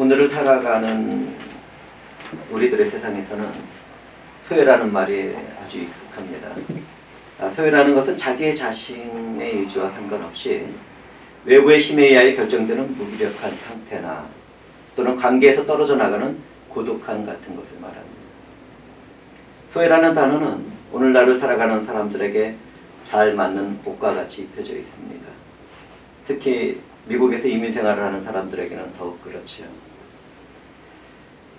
오늘을 살아가는 우리들의 세상에서는 소외라는 말이 아주 익숙합니다. 소외라는 것은 자기의 자신의 의지와 상관없이 외부의 힘에 의하여 결정되는 무기력한 상태나 또는 관계에서 떨어져 나가는 고독함 같은 것을 말합니다. 소외라는 단어는 오늘날을 살아가는 사람들에게 잘 맞는 옷과 같이 입혀져 있습니다. 특히 미국에서 이민 생활을 하는 사람들에게는 더욱 그렇지요.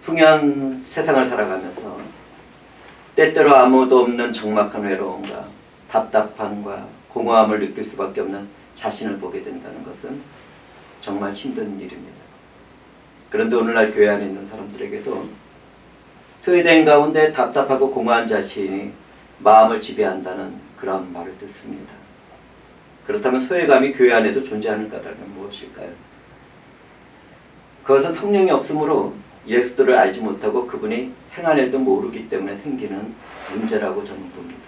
풍요한 세상을 살아가면서 때때로 아무도 없는 적막한 외로움과 답답함과 공허함을 느낄 수밖에 없는 자신을 보게 된다는 것은 정말 힘든 일입니다. 그런데 오늘날 교회 안에 있는 사람들에게도 소외된 가운데 답답하고 공허한 자신이 마음을 지배한다는 그런 말을 듣습니다. 그렇다면 소외감이 교회 안에도 존재하는 까닭은 무엇일까요? 그것은 성령이 없으므로 예수들을 알지 못하고 그분이 행한 일도 모르기 때문에 생기는 문제라고 저는 봅니다.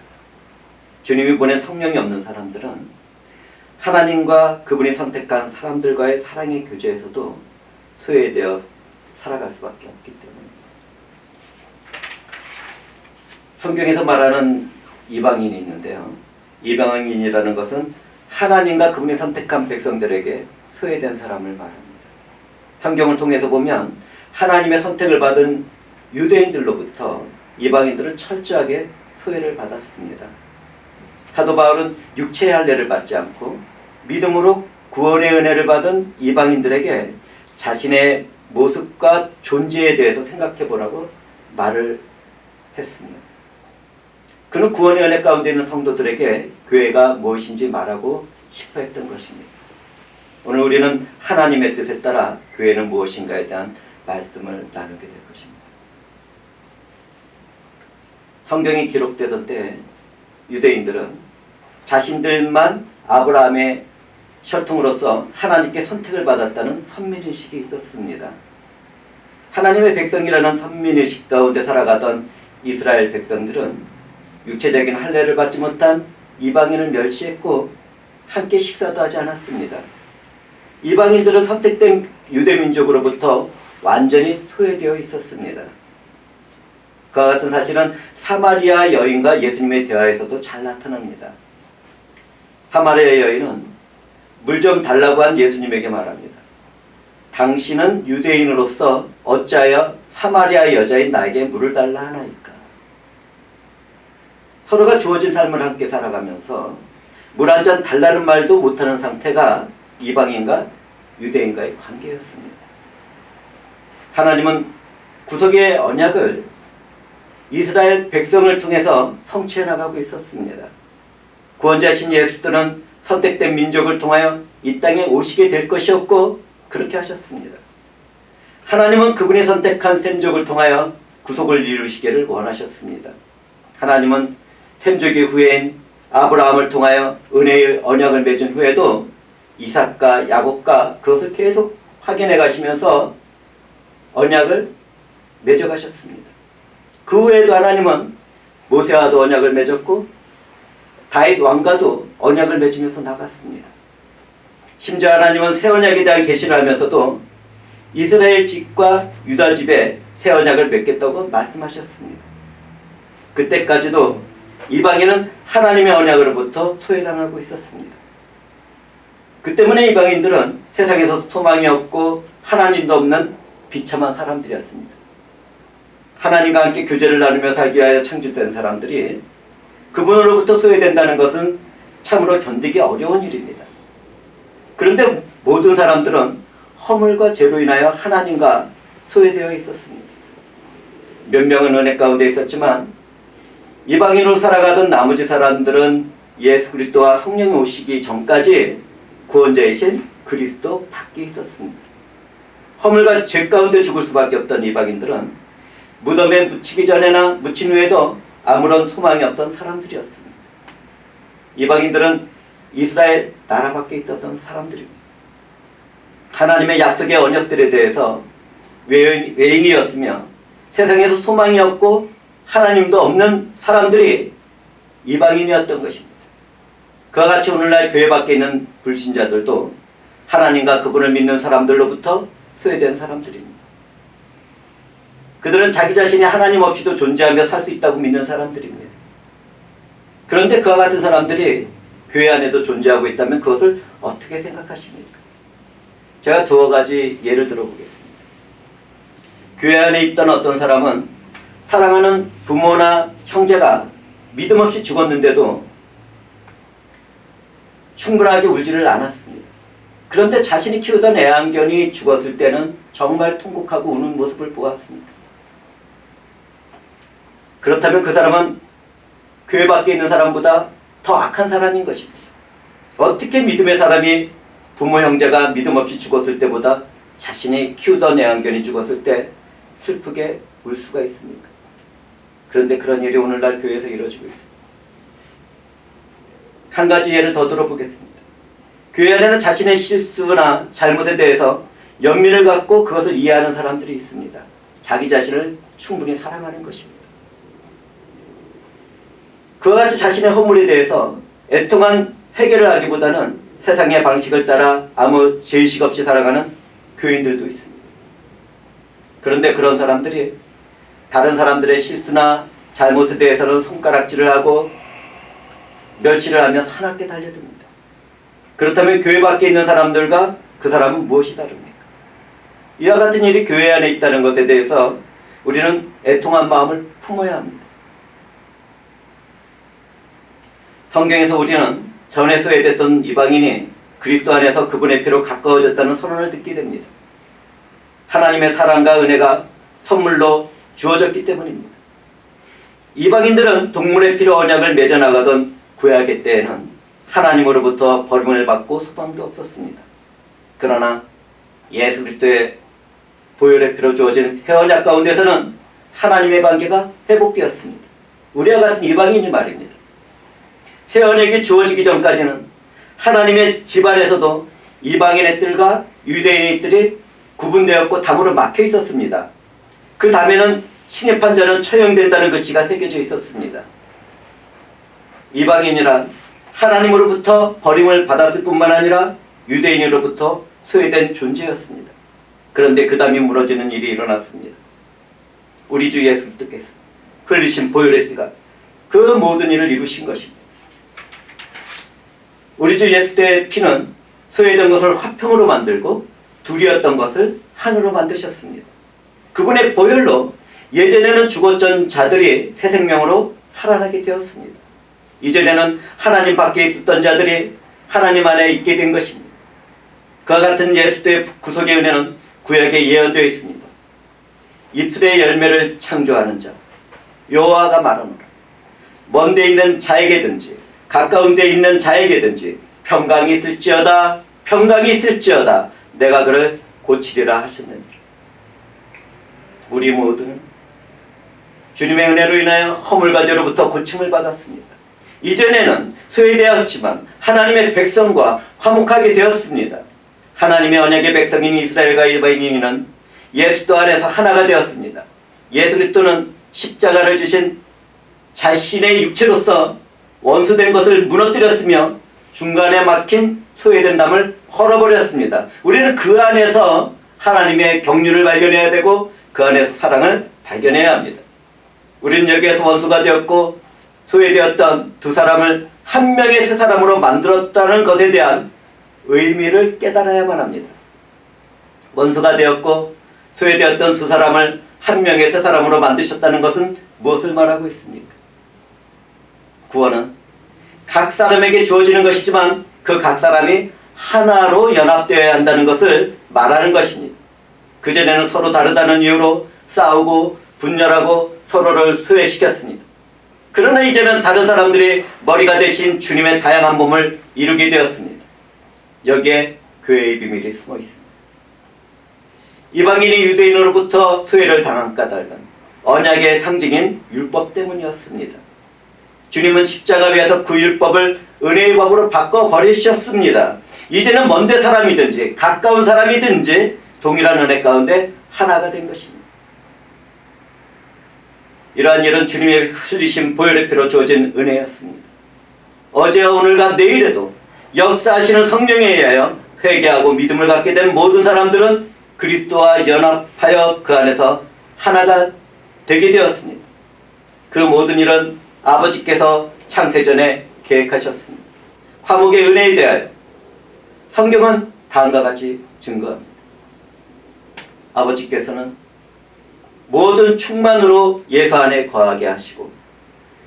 주님이 보낸 성령이 없는 사람들은 하나님과 그분이 선택한 사람들과의 사랑의 교제에서도 소외되어 살아갈 수밖에 없기 때문입니다. 성경에서 말하는 이방인이 있는데요. 이방인이라는 것은 하나님과 그분이 선택한 백성들에게 소외된 사람을 말합니다. 성경을 통해서 보면 하나님의 선택을 받은 유대인들로부터 이방인들은 철저하게 소외를 받았습니다. 사도 바울은 육체의 할례를 받지 않고 믿음으로 구원의 은혜를 받은 이방인들에게 자신의 모습과 존재에 대해서 생각해 보라고 말을 했습니다. 그는 구원의 은혜 가운데 있는 성도들에게 교회가 무엇인지 말하고 싶어 했던 것입니다. 오늘 우리는 하나님의 뜻에 따라 교회는 무엇인가에 대한 말씀을 나누게 될 것입니다. 성경이 기록되던 때 유대인들은 자신들만 아브라함의 혈통으로서 하나님께 선택을 받았다는 선민의식이 있었습니다. 하나님의 백성이라는 선민의식 가운데 살아가던 이스라엘 백성들은 육체적인 할례를 받지 못한 이방인을 멸시했고 함께 식사도 하지 않았습니다. 이방인들은 선택된 유대민족으로부터 완전히 소외되어 있었습니다. 그와 같은 사실은 사마리아 여인과 예수님의 대화에서도 잘 나타납니다. 사마리아 여인은 물 좀 달라고 한 예수님에게 말합니다. 당신은 유대인으로서 어찌하여 사마리아 여자인 나에게 물을 달라 하나이까? 서로가 주어진 삶을 함께 살아가면서 물 한 잔 달라는 말도 못하는 상태가 이방인과 유대인과의 관계였습니다. 하나님은 구속의 언약을 이스라엘 백성을 통해서 성취해 나가고 있었습니다. 구원자신 예수님은 선택된 민족을 통하여 이 땅에 오시게 될 것이었고 그렇게 하셨습니다. 하나님은 그분이 선택한 셈족을 통하여 구속을 이루시기를 원하셨습니다. 하나님은 셈족의 후예인 아브라함을 통하여 은혜의 언약을 맺은 후에도 이삭과 야곱과 그것을 계속 확인해 가시면서 언약을 맺어 가셨습니다. 그 후에도 하나님은 모세와도 언약을 맺었고 다윗 왕과도 언약을 맺으면서 나갔습니다. 심지어 하나님은 새 언약에 대한 계시를 하면서도 이스라엘 집과 유다 집에 새 언약을 맺겠다고 말씀하셨습니다. 그때까지도 이방인은 하나님의 언약으로부터 소외당하고 있었습니다. 그 때문에 이방인들은 세상에서 소망이 없고 하나님도 없는 비참한 사람들이었습니다. 하나님과 함께 교제를 나누며 살기 위하여 창조된 사람들이 그분으로부터 소외된다는 것은 참으로 견디기 어려운 일입니다. 그런데 모든 사람들은 허물과 죄로 인하여 하나님과 소외되어 있었습니다. 몇 명은 은혜 가운데 있었지만 이방인으로 살아가던 나머지 사람들은 예수 그리스도와 성령이 오시기 전까지 구원자이신 그리스도 밖에 있었습니다. 허물과 죄 가운데 죽을 수밖에 없던 이방인들은 무덤에 묻히기 전에나 묻힌 후에도 아무런 소망이 없던 사람들이었습니다. 이방인들은 이스라엘 나라 밖에 있었던 사람들입니다. 하나님의 약속의 언약들에 대해서 외인이었으며 세상에서 소망이 없고 하나님도 없는 사람들이 이방인이었던 것입니다. 그와 같이 오늘날 교회 밖에 있는 불신자들도 하나님과 그분을 믿는 사람들로부터 소외된 사람들입니다. 그들은 자기 자신이 하나님 없이도 존재하며 살 수 있다고 믿는 사람들입니다. 그런데 그와 같은 사람들이 교회 안에도 존재하고 있다면 그것을 어떻게 생각하십니까? 제가 두어 가지 예를 들어보겠습니다. 교회 안에 있던 어떤 사람은 사랑하는 부모나 형제가 믿음 없이 죽었는데도 충분하게 울지를 않았습니다. 그런데 자신이 키우던 애완견이 죽었을 때는 정말 통곡하고 우는 모습을 보았습니다. 그렇다면 그 사람은 교회 밖에 있는 사람보다 더 악한 사람인 것입니다. 어떻게 믿음의 사람이 부모 형제가 믿음 없이 죽었을 때보다 자신이 키우던 애완견이 죽었을 때 슬프게 울 수가 있습니까? 그런데 그런 일이 오늘날 교회에서 이루어지고 있습니다. 한 가지 예를 더 들어보겠습니다. 교회 안에는 자신의 실수나 잘못에 대해서 연민을 갖고 그것을 이해하는 사람들이 있습니다. 자기 자신을 충분히 사랑하는 것입니다. 그와 같이 자신의 허물에 대해서 애통한 해결을 하기보다는 세상의 방식을 따라 아무 죄의식 없이 살아가는 교인들도 있습니다. 그런데 그런 사람들이 다른 사람들의 실수나 잘못에 대해서는 손가락질을 하고 멸치를 하며 사납게 달려듭니다. 그렇다면 교회 밖에 있는 사람들과 그 사람은 무엇이 다릅니까? 이와 같은 일이 교회 안에 있다는 것에 대해서 우리는 애통한 마음을 품어야 합니다. 성경에서 우리는 전에 소외됐던 이방인이 그리스도 안에서 그분의 피로 가까워졌다는 선언을 듣게 됩니다. 하나님의 사랑과 은혜가 선물로 주어졌기 때문입니다. 이방인들은 동물의 피로 언약을 맺어나가던 구약의 때에는 하나님으로부터 버림을 받고 소망도 없었습니다. 그러나 예수 그리스도의 보혈의 피로 주어진 새 언약 가운데서는 하나님의 관계가 회복되었습니다. 우리와 같은 이방인이 말입니다. 새 언약이 주어지기 전까지는 하나님의 집안에서도 이방인의 뜰과 유대인의 뜰이 구분되었고 담으로 막혀 있었습니다. 그 담에는 침입한 자는 처형된다는 글씨가 새겨져 있었습니다. 이방인이란 하나님으로부터 버림을 받았을 뿐만 아니라 유대인으로부터 소외된 존재였습니다. 그런데 그 담이 무너지는 일이 일어났습니다. 우리 주 예수 그리스도께서 흘리신 보혈의 피가 그 모든 일을 이루신 것입니다. 우리 주 예수의 피는 소외된 것을 화평으로 만들고 둘이었던 것을 하나로 만드셨습니다. 그분의 보혈로 예전에는 죽었던 자들이 새 생명으로 살아나게 되었습니다. 이전에는 하나님 밖에 있었던 자들이 하나님 안에 있게 된 것입니다. 그와 같은 예수의 구속의 은혜는 구약에 예언되어 있습니다. 입술의 열매를 창조하는 자 여호와가 말하노라. 먼 데 있는 자에게든지 가까운 데 있는 자에게든지 평강이 있을지어다 평강이 있을지어다 내가 그를 고치리라 하셨느니라. 우리 모두는 주님의 은혜로 인하여 허물과 죄로부터 고침을 받았습니다. 이전에는 소외되었지만 하나님의 백성과 화목하게 되었습니다. 하나님의 언약의 백성인 이스라엘과 이방인은 예수도 안에서 하나가 되었습니다. 예수 그리스도는 십자가를 지신 자신의 육체로서 원수된 것을 무너뜨렸으며 중간에 막힌 소외된 담을 헐어버렸습니다. 우리는 그 안에서 하나님의 경륜을 발견해야 되고 그 안에서 사랑을 발견해야 합니다. 우리는 여기에서 원수가 되었고 소외되었던 두 사람을 한 명의 세 사람으로 만들었다는 것에 대한 의미를 깨달아야만 합니다. 원수가 되었고 소외되었던 두 사람을 한 명의 세 사람으로 만드셨다는 것은 무엇을 말하고 있습니까? 구원은 각 사람에게 주어지는 것이지만 그 각 사람이 하나로 연합되어야 한다는 것을 말하는 것입니다. 그전에는 서로 다르다는 이유로 싸우고 분열하고 서로를 소외시켰습니다. 그러나 이제는 다른 사람들이 머리가 되신 주님의 다양한 몸을 이루게 되었습니다. 여기에 교회의 비밀이 숨어 있습니다. 이방인이 유대인으로부터 소외를 당한 까닭은 언약의 상징인 율법 때문이었습니다. 주님은 십자가 위에서 그 율법을 은혜의 법으로 바꿔버리셨습니다. 이제는 먼데 사람이든지 가까운 사람이든지 동일한 은혜 가운데 하나가 된 것입니다. 이러한 일은 주님의 흘리신 보혈의 피로 주어진 은혜였습니다. 어제와 오늘과 내일에도 역사하시는 성령에 의하여 회개하고 믿음을 갖게 된 모든 사람들은 그리스도와 연합하여 그 안에서 하나가 되게 되었습니다. 그 모든 일은 아버지께서 창세전에 계획하셨습니다. 화목의 은혜에 대하여 성경은 다음과 같이 증거합니다. 아버지께서는 모든 충만으로 예수 안에 거하게 하시고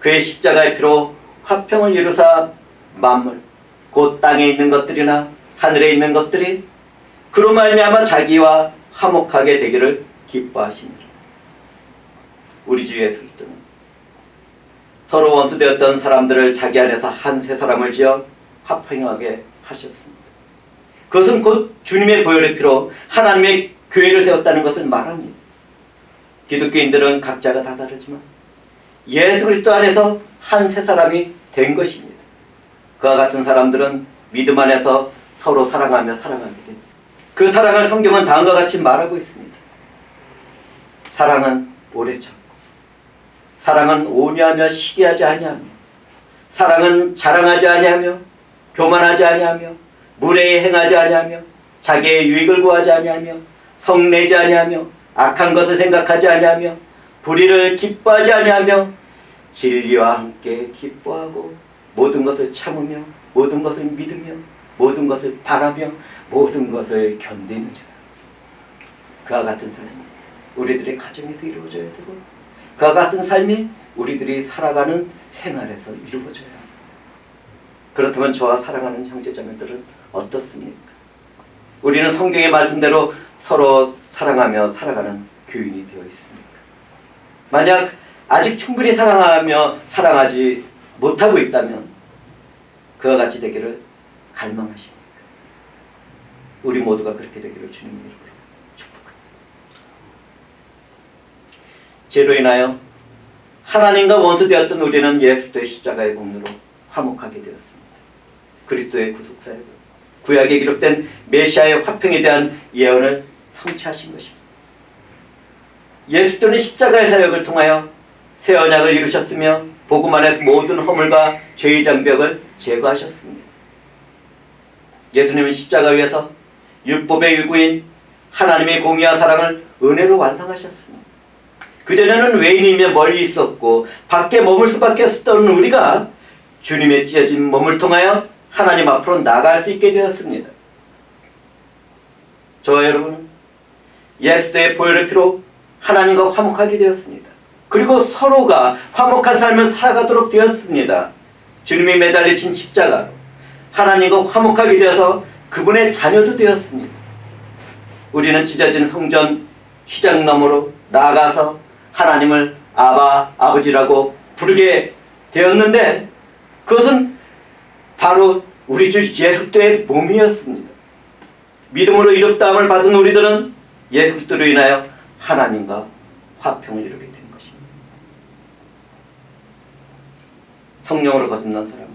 그의 십자가의 피로 화평을 이루사 만물 곧 땅에 있는 것들이나 하늘에 있는 것들이 그로 말미암아 자기와 화목하게 되기를 기뻐하십니다. 우리 주 예수 그리스도는 서로 원수되었던 사람들을 자기 안에서 한 세 사람을 지어 화평하게 하셨습니다. 그것은 곧 주님의 보혈의 피로 하나님의 교회를 세웠다는 것을 말합니다. 기독교인들은 각자가 다 다르지만 예수 그리스도 안에서 한 세 사람이 된 것입니다. 그와 같은 사람들은 믿음 안에서 서로 사랑하며 살아가게 됩니다. 그 사랑을 성경은 다음과 같이 말하고 있습니다. 사랑은 오래 참고 사랑은 온유하며 시기하지 아니하며 사랑은 자랑하지 아니하며 교만하지 아니하며 무례히 행하지 아니하며 자기의 유익을 구하지 아니하며 성내지 아니하며 악한 것을 생각하지 아니하며 불의를 기뻐하지 아니하며 진리와 함께 기뻐하고 모든 것을 참으며 모든 것을 믿으며 모든 것을 바라며 모든 것을 견디는 자. 그와 같은 삶이 우리들의 가정에서 이루어져야 되고 그와 같은 삶이 우리들이 살아가는 생활에서 이루어져야 합니다. 그렇다면 저와 사랑하는 형제자매들은 어떻습니까? 우리는 성경의 말씀대로 서로 사랑하며 살아가는 교인이 되어 있습니까? 만약 아직 충분히 사랑하며 사랑하지 못하고 있다면 그와 같이 되기를 갈망하십니까? 우리 모두가 그렇게 되기를 주님 이름으로 축복합니다. 죄로 인하여 하나님과 원수되었던 우리는 예수의 십자가의 공로로 화목하게 되었습니다. 그리스도의 구속사역을 구약에 기록된 메시아의 화평에 대한 예언을 성취하신 것입니다. 예수님은 십자가의 사역을 통하여 새 언약을 이루셨으며 복음 안에서 모든 허물과 죄의 장벽을 제거하셨습니다. 예수님은 십자가 위에서 율법의 일부인 하나님의 공의와 사랑을 은혜로 완성하셨습니다. 그전에는 외인이며 멀리 있었고 밖에 머물 수밖에 없던 우리가 주님의 찢어진 몸을 통하여 하나님 앞으로 나아갈 수 있게 되었습니다. 저와 여러분은 예수의 보혈의 피로 하나님과 화목하게 되었습니다. 그리고 서로가 화목한 삶을 살아가도록 되었습니다. 주님이 매달리신 십자가로 하나님과 화목하게 되어서 그분의 자녀도 되었습니다. 우리는 찢어진 성전 휘장 너머로 나아가서 하나님을 아바, 아버지라고 부르게 되었는데 그것은 바로 우리 주 예수 그리스도의 몸이었습니다. 믿음으로 이롭다함을 받은 우리들은 예수 그리스도로 인하여 하나님과 화평을 이루게 된 것입니다. 성령으로 거듭난 사람은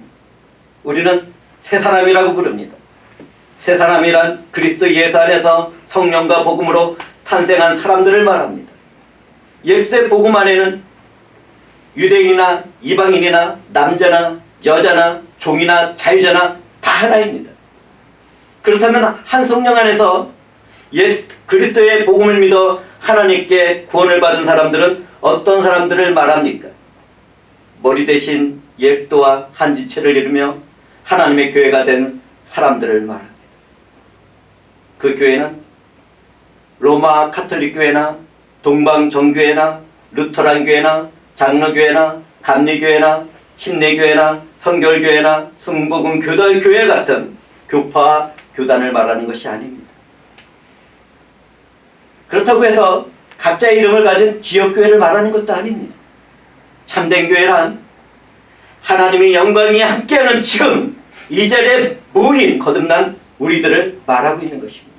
우리는 새 사람이라고 부릅니다. 새 사람이란 그리스도 예수 안에서 성령과 복음으로 탄생한 사람들을 말합니다. 예수의 복음 안에는 유대인이나 이방인이나 남자나 여자나 종이나 자유자나 다 하나입니다. 그렇다면 한 성령 안에서 예수 그리스도의 복음을 믿어 하나님께 구원을 받은 사람들은 어떤 사람들을 말합니까? 머리 대신 예수와 한 지체를 이루며 하나님의 교회가 된 사람들을 말합니다. 그 교회는 로마 카톨릭 교회나 동방 정교회나 루터란 교회나 장로교회나 감리교회나 침례교회나 성결교회나 승복음 교회 같은 교파와 교단을 말하는 것이 아닙니다. 그렇다고 해서 각자의 이름을 가진 지역교회를 말하는 것도 아닙니다. 참된 교회란 하나님의 영광이 함께하는 지금 이 자리에 모인 거듭난 우리들을 말하고 있는 것입니다.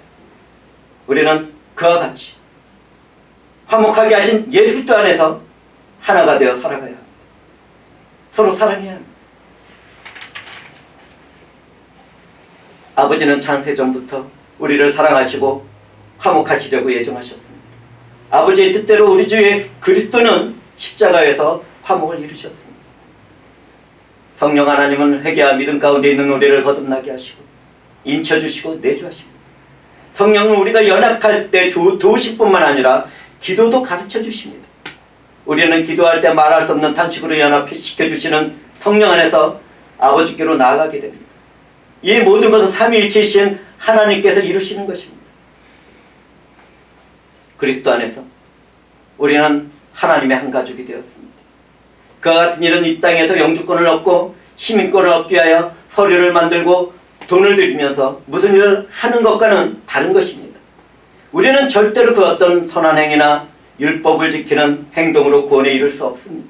우리는 그와 같이 화목하게 하신 예수 그리스도 안에서 하나가 되어 살아가야 합니다. 서로 사랑해야 합니다. 아버지는 창세전부터 우리를 사랑하시고 화목하시려고 예정하셨습니다. 아버지의 뜻대로 우리 주 예수 그리스도는 십자가에서 화목을 이루셨습니다. 성령 하나님은 회개와 믿음 가운데 있는 우리를 거듭나게 하시고 인쳐주시고 내주하십니다. 성령은 우리가 연약할 때 도우실 뿐만 아니라 기도도 가르쳐 주십니다. 우리는 기도할 때 말할 수 없는 탄식으로 연합시켜 주시는 성령 안에서 아버지께로 나아가게 됩니다. 이 모든 것을 삼위일체이신 하나님께서 이루시는 것입니다. 그리스도 안에서 우리는 하나님의 한 가족이 되었습니다. 그와 같은 일은 이 땅에서 영주권을 얻고 시민권을 얻기 위하여 서류를 만들고 돈을 들이면서 무슨 일을 하는 것과는 다른 것입니다. 우리는 절대로 그 어떤 선한 행위나 율법을 지키는 행동으로 구원에 이를 수 없습니다.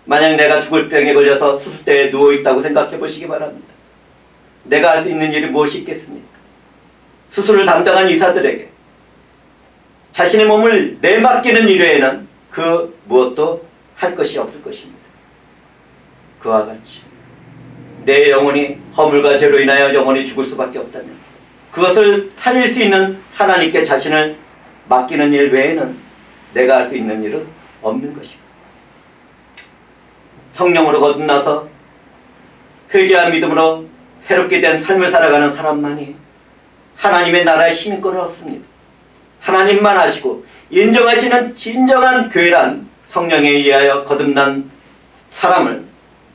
만약 내가 죽을 병에 걸려서 수술대에 누워있다고 생각해 보시기 바랍니다. 내가 할 수 있는 일이 무엇이 있겠습니까? 수술을 담당한 의사들에게 자신의 몸을 내맡기는 일 외에는 그 무엇도 할 것이 없을 것입니다. 그와 같이 내 영혼이 허물과 죄로 인하여 영혼이 죽을 수밖에 없다면 그것을 살릴 수 있는 하나님께 자신을 맡기는 일 외에는 내가 할 수 있는 일은 없는 것입니다. 성령으로 거듭나서 회개한 믿음으로 새롭게 된 삶을 살아가는 사람만이 하나님의 나라의 시민권을 얻습니다. 하나님만 아시고 인정하시는 진정한 교회란 성령에 의하여 거듭난 사람을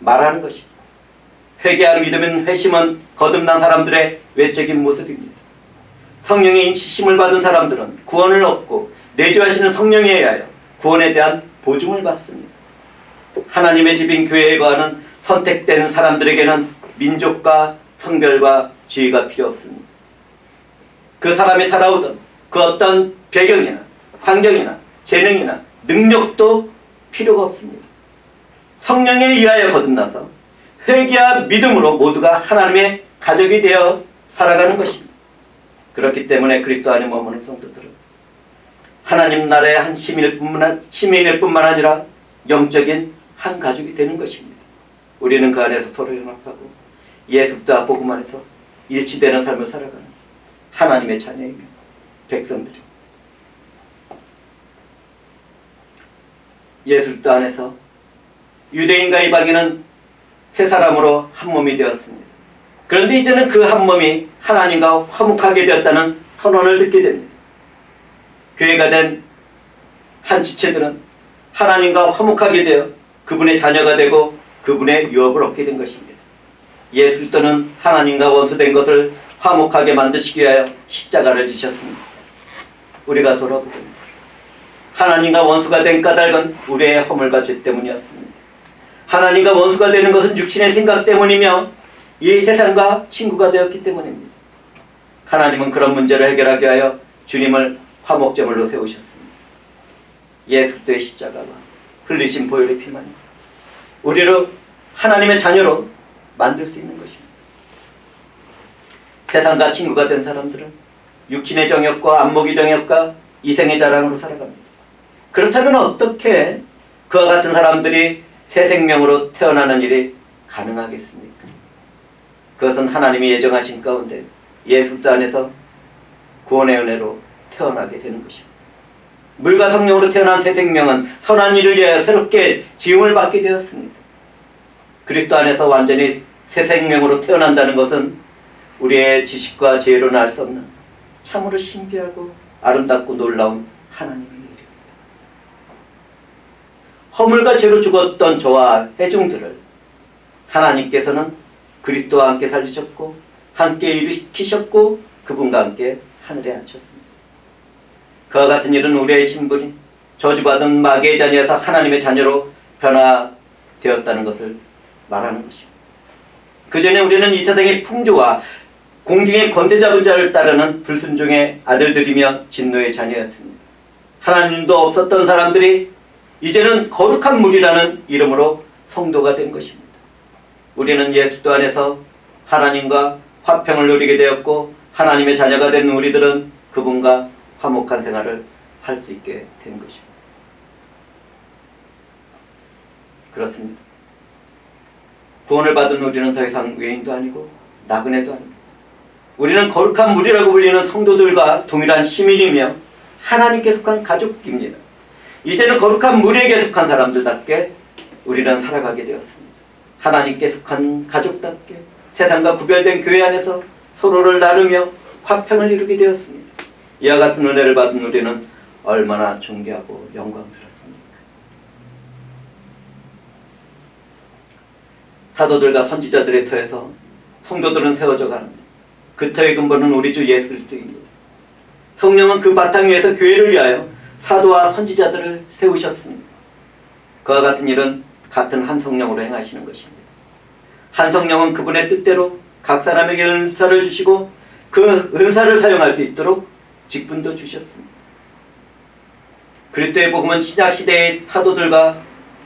말하는 것입니다. 회개한 믿음은 회심은 거듭난 사람들의 외적인 모습입니다. 성령의 인치심을 받은 사람들은 구원을 얻고 내주하시는 성령에 의하여 구원에 대한 보증을 받습니다. 하나님의 집인 교회에 거하는 선택된 사람들에게는 민족과 성별과 지위가 필요 없습니다. 그 사람이 살아오던 그 어떤 배경이나 환경이나 재능이나 능력도 필요가 없습니다. 성령에 의하여 거듭나서 회개와 믿음으로 모두가 하나님의 가족이 되어 살아가는 것입니다. 그렇기 때문에 그리스도 안에 머무는 성도들은 하나님 나라의 한 시민일 뿐만 아니라 영적인 한 가족이 되는 것입니다. 우리는 그 안에서 서로 연합하고 예수도 복음 안에서 일치되는 삶을 살아가는 하나님의 자녀이며 백성들입니다. 예수도 안에서 유대인과 이방인은 세 사람으로 한 몸이 되었습니다. 그런데 이제는 그 한 몸이 하나님과 화목하게 되었다는 선언을 듣게 됩니다. 교회가 된 한 지체들은 하나님과 화목하게 되어 그분의 자녀가 되고 그분의 유업을 얻게 된 것입니다. 예수 그리스도는 하나님과 원수된 것을 화목하게 만드시기 위하여 십자가를 지셨습니다. 우리가 돌아보면 하나님과 원수가 된 까닭은 우리의 허물과 죄 때문이었습니다. 하나님과 원수가 되는 것은 육신의 생각 때문이며 이 세상과 친구가 되었기 때문입니다. 하나님은 그런 문제를 해결하기 위하여 주님을 화목제물로 세우셨습니다. 예수 그리스도의 십자가와 흘리신 보혈의 피만이 우리를 하나님의 자녀로 만들 수 있는 것입니다. 세상과 친구가 된 사람들은 육신의 정욕과 안목의 정욕과 이생의 자랑으로 살아갑니다. 그렇다면 어떻게 그와 같은 사람들이 새 생명으로 태어나는 일이 가능하겠습니까? 그것은 하나님이 예정하신 가운데 예수 그리스도 안에서 구원의 은혜로 태어나게 되는 것입니다. 물과 성령으로 태어난 새 생명은 선한 일을 위하여 새롭게 지음을 받게 되었습니다. 그리스도 안에서 완전히 새 생명으로 태어난다는 것은 우리의 지식과 지혜로는 알 수 없는 참으로 신비하고 아름답고 놀라운 하나님의 일입니다. 허물과 죄로 죽었던 저와 회중들을 하나님께서는 그리스도와 함께 살리셨고 함께 일으키셨고 그분과 함께 하늘에 앉혔습니다. 그와 같은 일은 우리의 신분이 저주받은 마귀의 자녀에서 하나님의 자녀로 변화되었다는 것을 말하는 것입니다. 그 전에 우리는 이 세상의 풍조와 공중의 권세 잡은 자를 따르는 불순종의 아들들이며 진노의 자녀였습니다. 하나님도 없었던 사람들이 이제는 거룩한 물이라는 이름으로 성도가 된 것입니다. 우리는 예수 안에서 하나님과 화평을 누리게 되었고 하나님의 자녀가 된 우리들은 그분과 화목한 생활을 할 수 있게 된 것입니다. 그렇습니다. 구원을 받은 우리는 더 이상 외인도 아니고 나그네도 아닙니다. 우리는 거룩한 무리라고 불리는 성도들과 동일한 시민이며 하나님께 속한 가족입니다. 이제는 거룩한 무리에게 속한 사람들답게 우리는 살아가게 되었습니다. 하나님께 속한 가족답게 세상과 구별된 교회 안에서 서로를 나누며 화평을 이루게 되었습니다. 이와 같은 은혜를 받은 우리는 얼마나 존귀하고 영광스럽습니까? 사도들과 선지자들의 터에서 성도들은 세워져 가는데 그 터의 근본은 우리 주 예수 그리스도입니다. 성령은 그 바탕 위에서 교회를 위하여 사도와 선지자들을 세우셨습니다. 그와 같은 일은 같은 한 성령으로 행하시는 것입니다. 한 성령은 그분의 뜻대로 각 사람에게 은사를 주시고 그 은사를 사용할 수 있도록 직분도 주셨습니다. 그리스도의 복음은 신약시대의 사도들과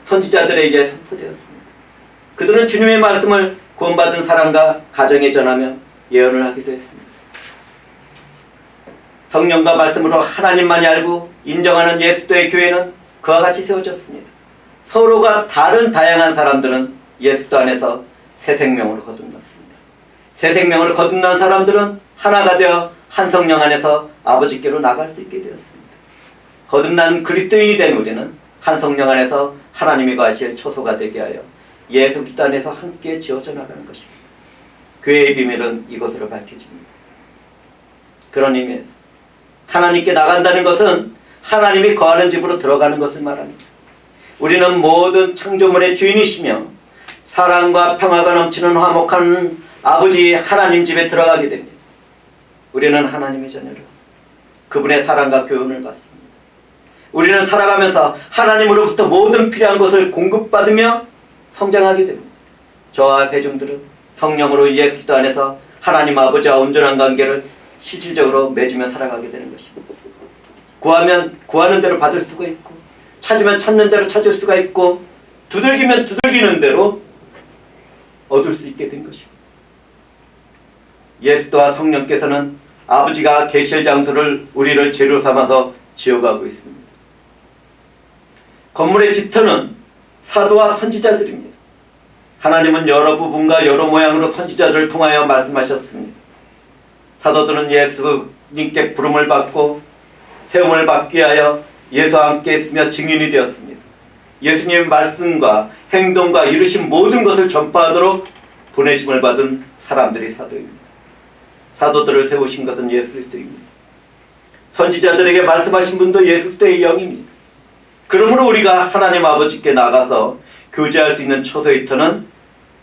선지자들에게 선포되었습니다. 그들은 주님의 말씀을 구원받은 사람과 가정에 전하며 예언을 하기도 했습니다. 성령과 말씀으로 하나님만이 알고 인정하는 예수도의 교회는 그와 같이 세워졌습니다. 서로가 다른 다양한 사람들은 예수도 안에서 새 생명으로 거듭났습니다. 새 생명으로 거듭난 사람들은 하나가 되어 한 성령 안에서 아버지께로 나갈 수 있게 되었습니다. 거듭난 그리스도인이 된 우리는 한 성령 안에서 하나님이 거하실 초소가 되게 하여 예수 그리스도 안에서 함께 지어져 나가는 것입니다. 교회의 비밀은 이것으로 밝혀집니다. 그런 의미에서 하나님께 나간다는 것은 하나님이 거하는 집으로 들어가는 것을 말합니다. 우리는 모든 창조물의 주인이시며 사랑과 평화가 넘치는 화목한 아버지 하나님 집에 들어가게 됩니다. 우리는 하나님의 자녀로 그분의 사랑과 교훈을 받습니다. 우리는 살아가면서 하나님으로부터 모든 필요한 것을 공급받으며 성장하게 됩니다. 저와 배중들은 성령으로 예수 그리스도 안에서 하나님 아버지와 온전한 관계를 실질적으로 맺으며 살아가게 되는 것입니다. 구하면 구하는 대로 받을 수가 있고 찾으면 찾는 대로 찾을 수가 있고 두들기면 두들기는 대로 얻을 수 있게 된 것입니다. 예수와 성령께서는 아버지가 계실 장소를 우리를 재료 삼아서 지어가고 있습니다. 건물의 집터는 사도와 선지자들입니다. 하나님은 여러 부분과 여러 모양으로 선지자들을 통하여 말씀하셨습니다. 사도들은 예수님께 부름을 받고 세움을 받기 위하여 예수와 함께 있으며 증인이 되었습니다. 예수님의 말씀과 행동과 이루신 모든 것을 전파하도록 보내심을 받은 사람들이 사도입니다. 사도들을 세우신 것은 예수 그리스도입니다. 선지자들에게 말씀하신 분도 예수 그리스도의 영입니다. 그러므로 우리가 하나님 아버지께 나가서 교제할 수 있는 초소의 터는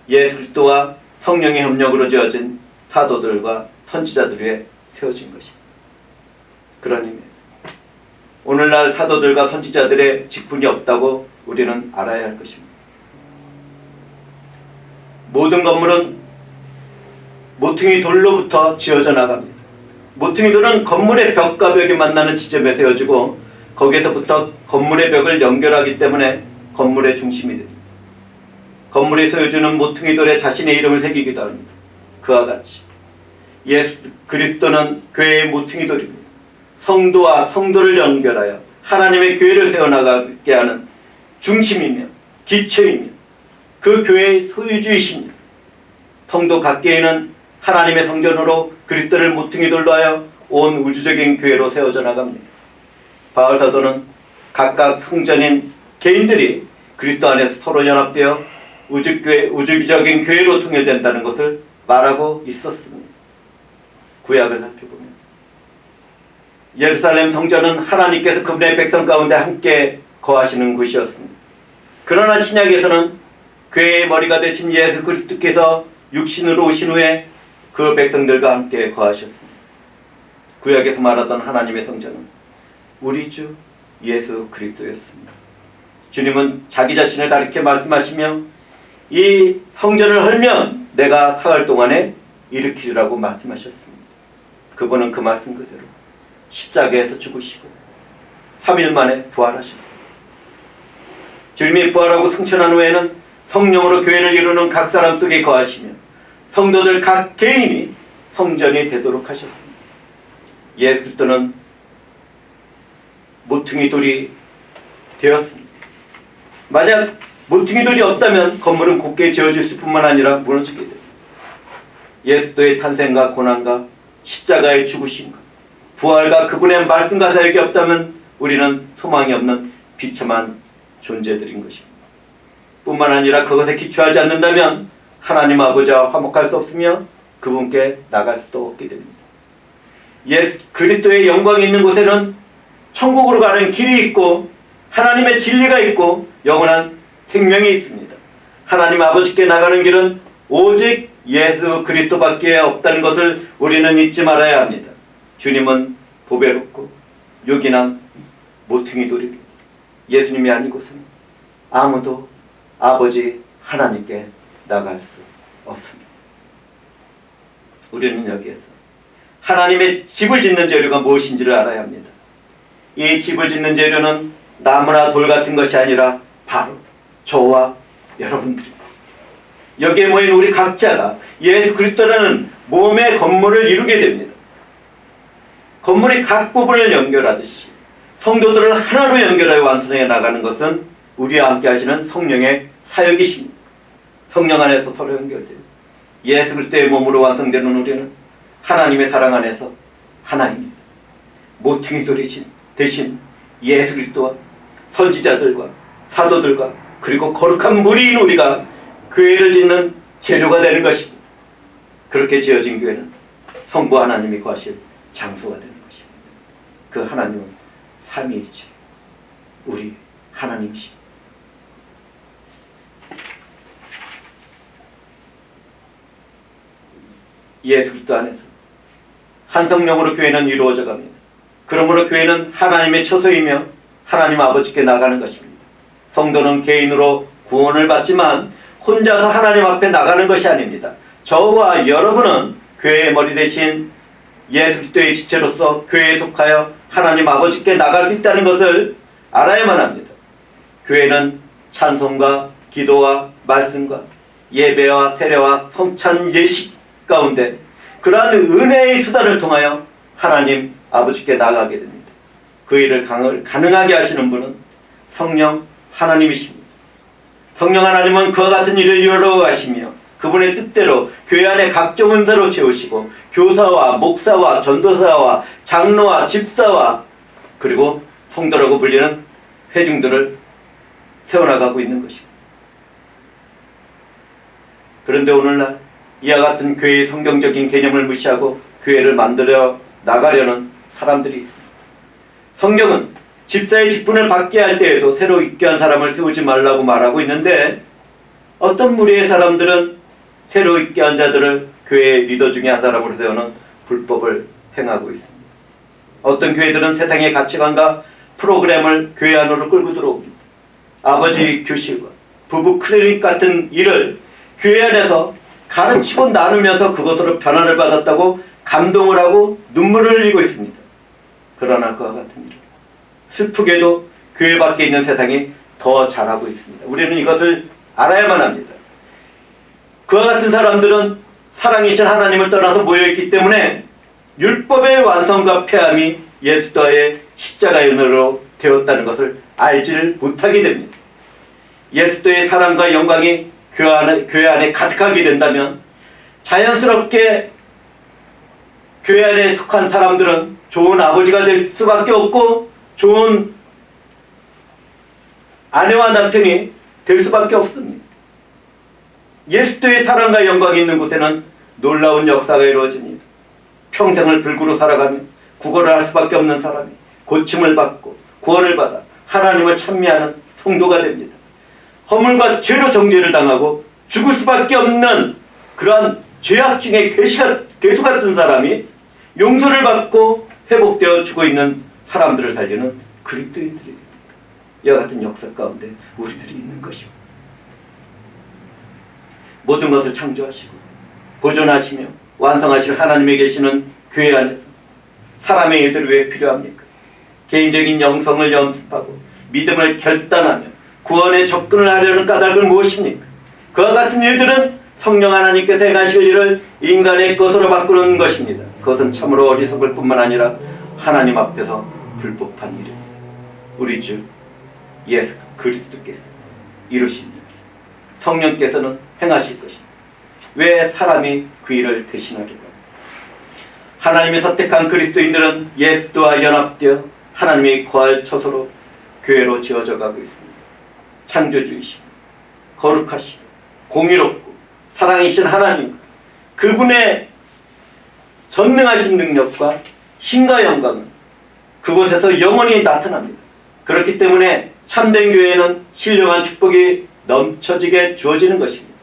예수 그리스도와 성령의 협력으로 지어진 사도들과 선지자들 위에 세워진 것입니다. 그런 의미에서 오늘날 사도들과 선지자들의 직분이 없다고 우리는 알아야 할 것입니다. 모든 건물은 모퉁이 돌로부터 지어져 나갑니다. 모퉁이 돌은 건물의 벽과 벽이 만나는 지점에 세워지고 거기에서부터 건물의 벽을 연결하기 때문에 건물의 중심이 됩니다. 건물이 세워주는 모퉁이 돌에 자신의 이름을 새기기도 합니다. 그와 같이 예수 그리스도는 교회의 모퉁이 돌입니다. 성도와 성도를 연결하여 하나님의 교회를 세워나가게 하는 중심이며 기초이며 그 교회의 소유주이십니다. 성도 각계에는 하나님의 성전으로 그리스도를 모퉁이 돌로 하여 온 우주적인 교회로 세워져 나갑니다. 바울 사도는 각각 성전인 개인들이 그리스도 안에서 서로 연합되어 우주적인 교회로 통일된다는 것을 말하고 있었습니다. 구약을 살펴보면 예루살렘 성전은 하나님께서 그분의 백성 가운데 함께 거하시는 곳이었습니다. 그러나 신약에서는 교회의 머리가 되신 예수 그리스도께서 육신으로 오신 후에 그 백성들과 함께 거하셨습니다. 구약에서 말하던 하나님의 성전은 우리 주 예수 그리스도였습니다. 주님은 자기 자신을 가리켜 말씀하시며 이 성전을 헐면 내가 사흘 동안에 일으키리라고 말씀하셨습니다. 그분은 그 말씀 그대로 십자가에서 죽으시고 3일 만에 부활하셨습니다. 주님이 부활하고 승천한 후에는 성령으로 교회를 이루는 각 사람 속에 거하시며 성도들 각 개인이 성전이 되도록 하셨습니다. 예수 그리스도는 모퉁이 돌이 되었습니다. 만약 모퉁이 돌이 없다면 건물은 곧게 지어질 뿐만 아니라 무너지게 됩니다. 예수도의 탄생과 고난과 십자가의 죽으심과 부활과 그분의 말씀과 사역이 없다면 우리는 소망이 없는 비참한 존재들인 것입니다. 뿐만 아니라 그것에 기초하지 않는다면 하나님 아버지와 화목할 수 없으며 그분께 나갈 수도 없게 됩니다. 예수 그리스도의 영광이 있는 곳에는 천국으로 가는 길이 있고 하나님의 진리가 있고 영원한 생명이 있습니다. 하나님 아버지께 나가는 길은 오직 예수 그리스도밖에 없다는 것을 우리는 잊지 말아야 합니다. 주님은 보배롭고 요긴한 모퉁이 돌입니다. 예수님이 아니고서는 아무도 아버지 하나님께 나갈 수 없습니다. 우리는 여기에서 하나님의 집을 짓는 재료가 무엇인지를 알아야 합니다. 이 집을 짓는 재료는 나무나 돌 같은 것이 아니라 바로 저와 여러분들입니다. 여기에 모인 우리 각자가 예수 그리스도라는 몸의 건물을 이루게 됩니다. 건물이 각 부분을 연결하듯이 성도들을 하나로 연결하여 완성해 나가는 것은 우리와 함께 하시는 성령의 사역이십니다. 성령 안에서 서로 연결되고 예수 그리스도의 몸으로 완성되는 우리는 하나님의 사랑 안에서 하나입니다. 모퉁이 돌이 대신 예수 그리스도와 선지자들과 사도들과 그리고 거룩한 무리인 우리가 교회를 짓는 재료가 되는 것입니다. 그렇게 지어진 교회는 성부 하나님이 거하실 장소가 되는 것입니다. 그 하나님은 삼위일체 우리 하나님이십니다. 예수 그리스도 안에서 한 성령으로 교회는 이루어져 갑니다. 그러므로 교회는 하나님의 처소이며 하나님 아버지께 나가는 것입니다. 성도는 개인으로 구원을 받지만 혼자서 하나님 앞에 나가는 것이 아닙니다. 저와 여러분은 교회의 머리 대신 예수 그리스도의 지체로서 교회에 속하여 하나님 아버지께 나갈 수 있다는 것을 알아야만 합니다. 교회는 찬송과 기도와 말씀과 예배와 세례와 성찬 예식 가운데 그러한 은혜의 수단을 통하여 하나님 아버지께 나가게 됩니다. 그 일을 가능하게 하시는 분은 성령 하나님이십니다. 성령 하나님은 그와 같은 일을 이루어 가시며 그분의 뜻대로 교회 안에 각종 은사로 채우시고 교사와 목사와 전도사와 장로와 집사와 그리고 성도라고 불리는 회중들을 세워나가고 있는 것입니다. 그런데 오늘날 이와 같은 교회의 성경적인 개념을 무시하고 교회를 만들어 나가려는 사람들이 있습니다. 성경은 집사의 직분을 받게 할 때에도 새로 입교한 사람을 세우지 말라고 말하고 있는데 어떤 무리의 사람들은 새로 입교한 자들을 교회의 리더 중에 한 사람으로 세우는 불법을 행하고 있습니다. 어떤 교회들은 세상의 가치관과 프로그램을 교회 안으로 끌고 들어옵니다. 아버지 교실과 부부 클리닉 같은 일을 교회 안에서 가르치고 나누면서 그것으로 변화를 받았다고 감동을 하고 눈물을 흘리고 있습니다. 그러나 그와 같은 일 슬프게도 교회 밖에 있는 세상이 더 잘하고 있습니다. 우리는 이것을 알아야만 합니다. 그와 같은 사람들은 사랑이신 하나님을 떠나서 모여있기 때문에 율법의 완성과 폐함이 예수도의 십자가의 은혜로 되었다는 것을 알지를 못하게 됩니다. 예수도의 사랑과 영광이 교회 안에 가득하게 된다면 자연스럽게 교회 안에 속한 사람들은 좋은 아버지가 될 수밖에 없고 좋은 아내와 남편이 될 수밖에 없습니다. 예수도의 사랑과 영광이 있는 곳에는 놀라운 역사가 이루어집니다. 평생을 불구로 살아가며 구걸을 할 수밖에 없는 사람이 고침을 받고 구원을 받아 하나님을 찬미하는 성도가 됩니다. 허물과 죄로 정죄를 당하고 죽을 수밖에 없는 그러한 죄악 중에 괴수 같은 사람이 용서를 받고 회복되어 주고 있는 사람들을 살리는 그리스도인들입니다. 이와 같은 역사 가운데 우리들이 있는 것입니다. 모든 것을 창조하시고 보존하시며 완성하실 하나님에 계시는 교회 안에서 사람의 일들이 왜 필요합니까? 개인적인 영성을 연습하고 믿음을 결단하며 구원에 접근을 하려는 까닭은 무엇입니까? 그와 같은 일들은 성령 하나님께서 행하실 일을 인간의 것으로 바꾸는 것입니다. 그것은 참으로 어리석을 뿐만 아니라 하나님 앞에서 불법한 일입니다. 우리 주 예수 그리스도께서 이루신 일, 성령께서는 행하실 것입니다. 왜 사람이 그 일을 대신하리까? 하나님이 선택한 그리스도인들은 예수와 연합되어 하나님의 거할 처소로 교회로 지어져 가고 있습니다. 창조주이시고 거룩하시고 공의롭고 사랑이신 하나님, 그분의 전능하신 능력과 힘과 영광은 그곳에서 영원히 나타납니다. 그렇기 때문에 참된 교회는 신령한 축복이 넘쳐지게 주어지는 것입니다.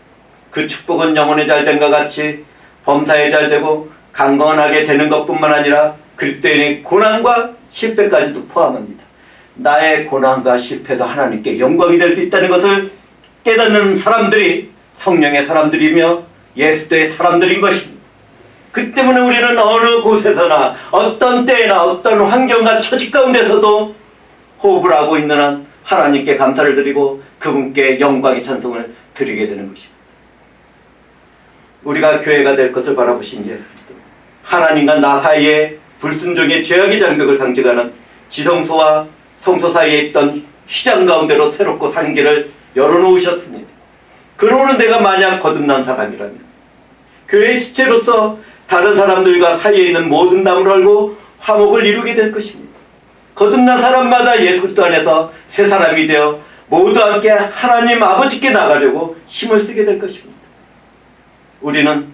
그 축복은 영혼의 잘됨과 같이 범사에 잘되고 강건하게 되는 것뿐만 아니라 그리스도인의 고난과 실패까지도 포함합니다. 나의 고난과 실패도 하나님께 영광이 될 수 있다는 것을 깨닫는 사람들이 성령의 사람들이며 예수도의 사람들인 것입니다. 그 때문에 우리는 어느 곳에서나 어떤 때나 어떤 환경과 처지 가운데서도 호흡을 하고 있는 한 하나님께 감사를 드리고 그분께 영광의 찬송을 드리게 되는 것입니다. 우리가 교회가 될 것을 바라보신 예수 그리스도, 하나님과 나 사이에 불순종의 죄악의 장벽을 상징하는 지성소와 성소 사이에 있던 휘장 가운데로 새롭고 산 길을 열어놓으셨습니다. 그러므로 내가 만약 거듭난 사람이라면 교회의 지체로서 다른 사람들과 사이에 있는 모든 담을 알고 화목을 이루게 될 것입니다. 거듭난 사람마다 예수 그리스도 안에서 새 사람이 되어 모두 함께 하나님 아버지께 나가려고 힘을 쓰게 될 것입니다. 우리는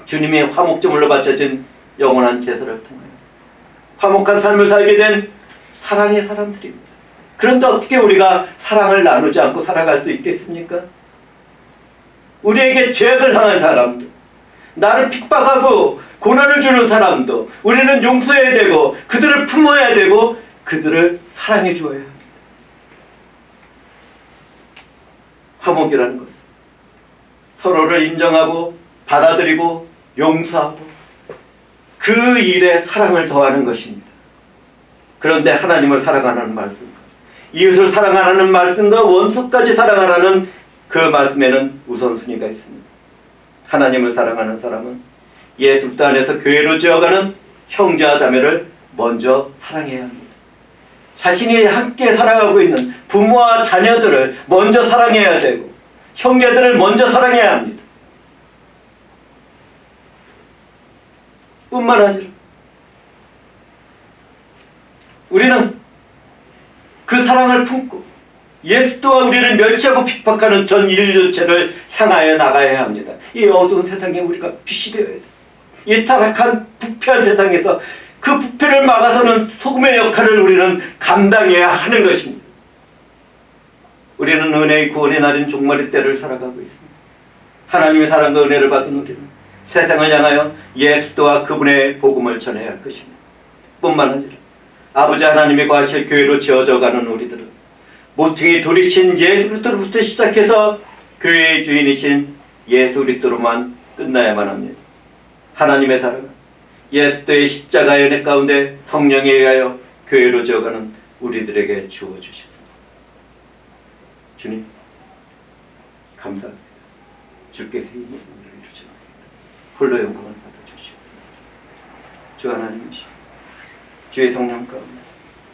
주님의 화목제물로 바쳐진 영원한 제사를 통하여 화목한 삶을 살게 된 사랑의 사람들입니다. 그런데 어떻게 우리가 사랑을 나누지 않고 살아갈 수 있겠습니까? 우리에게 죄악을 당한 사람도, 나를 핍박하고 고난을 주는 사람도 우리는 용서해야 되고 그들을 품어야 되고 그들을 사랑해 주어야 합니다. 화목이라는 것은 서로를 인정하고 받아들이고 용서하고 그 일에 사랑을 더하는 것입니다. 그런데 하나님을 사랑하라는 말씀과 이웃을 사랑하라는 말씀과 원수까지 사랑하라는 그 말씀에는 우선순위가 있습니다. 하나님을 사랑하는 사람은 예수 그리스도 안에서 교회로 지어가는 형제와 자매를 먼저 사랑해야 합니다. 자신이 함께 살아가고 있는 부모와 자녀들을 먼저 사랑해야 되고 형제들을 먼저 사랑해야 합니다. 뿐만 아니라 우리는 그 사랑을 품고 예수도와 우리를 멸시하고 핍박하는 전 인류 전체를 향하여 나가야 합니다. 이 어두운 세상에 우리가 빛이 되어야 돼요. 이 타락한 부패한 세상에서 그 부패를 막아서는 소금의 역할을 우리는 감당해야 하는 것입니다. 우리는 은혜의 구원의 날인 종말의 때를 살아가고 있습니다. 하나님의 사랑과 은혜를 받은 우리는 세상을 향하여 예수도와 그분의 복음을 전해야 할 것입니다. 뿐만 아니라 아버지 하나님이 거하실 교회로 지어져가는 우리들은 모퉁이 돌이신 예수 그리스도로부터 시작해서 교회의 주인이신 예수 그리스도로만 끝나야만 합니다. 하나님의 사랑은 예수도의 십자가의 은혜 가운데 성령에 의하여 교회로 지어가는 우리들에게 주어주셨습니다. 주님 감사합니다. 주께서 이 모든 일을 이루셨습니다. 홀로 영광을 받아주시옵소서. 주 하나님이시여 주의 성령 가운데